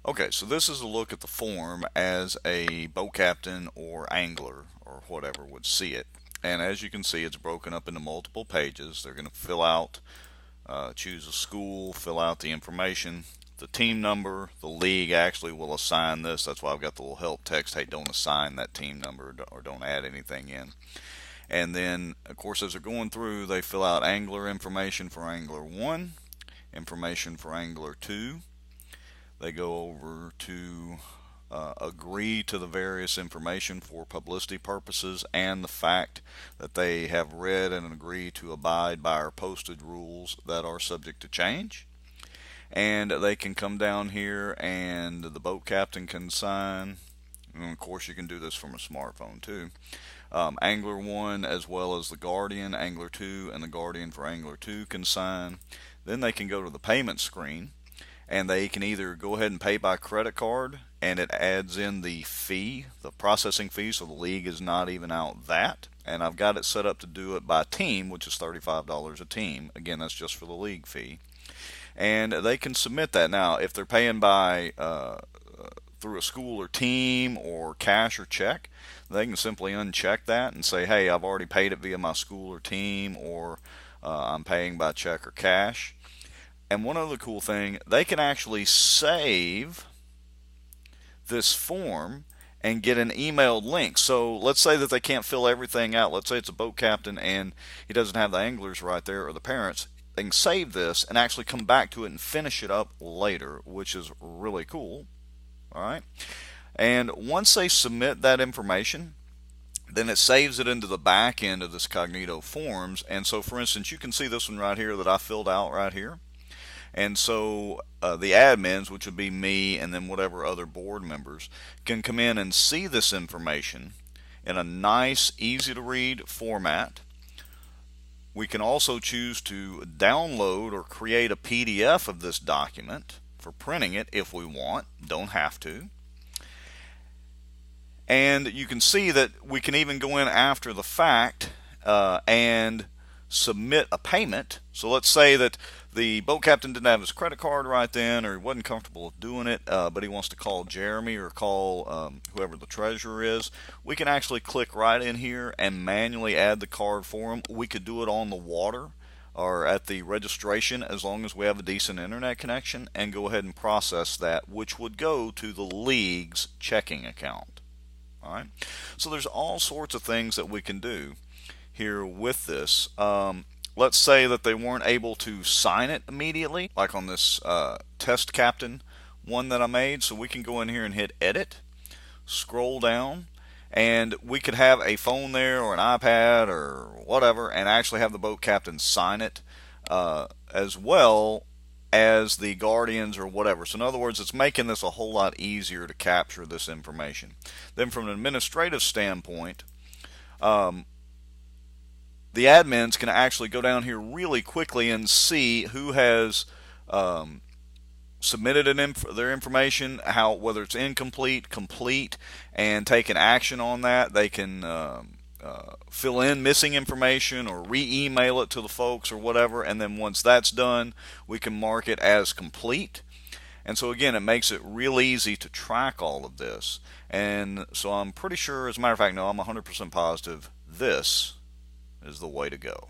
Okay, so this is a look at the form as a boat captain or angler or whatever would see it. And as you can see, it's broken up into multiple pages. They're going to fill out, choose a school, fill out the information, the team number. The league actually will assign this. That's why I've got the little help text, hey, don't assign that team number or don't add anything in. And then, of course, as they're going through, they fill out angler information for angler 1, information for angler 2. They go over to agree to the various information for publicity purposes and the fact that they have read and agree to abide by our posted rules that are subject to change. And they can come down here and the boat captain can sign. And of course, you can do this from a smartphone too. Angler 1 as well as the guardian, Angler 2, and the guardian for Angler 2 can sign. Then they can go to the payment screen and they can either go ahead and pay by credit card and it adds in the fee, the processing fee, so the league is not even out that. And I've got it set up to do it by team, which is $35 a team. Again, that's just for the league fee. And they can submit that. Now, if they're paying by through a school or team or cash or check, they can simply uncheck that and say, hey, I've already paid it via my school or team, or I'm paying by check or cash. And one other cool thing, they can actually save this form and get an emailed link. So let's say that they can't fill everything out. Let's say it's a boat captain and he doesn't have the anglers right there or the parents. They can save this and actually come back to it and finish it up later, which is really cool. All right. And once they submit that information, then it saves it into the back end of this CognitoForms. And so, for instance, you can see this one right here that I filled out right here. And so the admins, which would be me and then whatever other board members, can come in and see this information in a nice, easy to read format. We can also choose to download or create a PDF of this document for printing it if we want. Don't have to. And you can see that we can even go in after the fact and submit a payment. So let's say that the boat captain didn't have his credit card right then, or he wasn't comfortable with doing it, but he wants to call Jeremy or call whoever the treasurer is. We can actually click right in here and manually add the card for him. We could do it on the water or at the registration as long as we have a decent internet connection, and go ahead and process that, which would go to the league's checking account. All right. So there's all sorts of things that we can do here with this. Let's say that they weren't able to sign it immediately, like on this test captain one that I made. So we can go in here and hit edit, scroll down, and we could have a phone there or an iPad or whatever and actually have the boat captain sign it as well as the guardians or whatever. So in other words, it's making this a whole lot easier to capture this information. Then from an administrative standpoint, the admins can actually go down here really quickly and see who has submitted their information, whether it's incomplete, complete, and take an action on that. They can fill in missing information or re-email it to the folks or whatever, and then once that's done, we can mark it as complete. And so again, it makes it real easy to track all of this. And so I'm pretty sure, as a matter of fact, no, I'm 100% positive this is the way to go.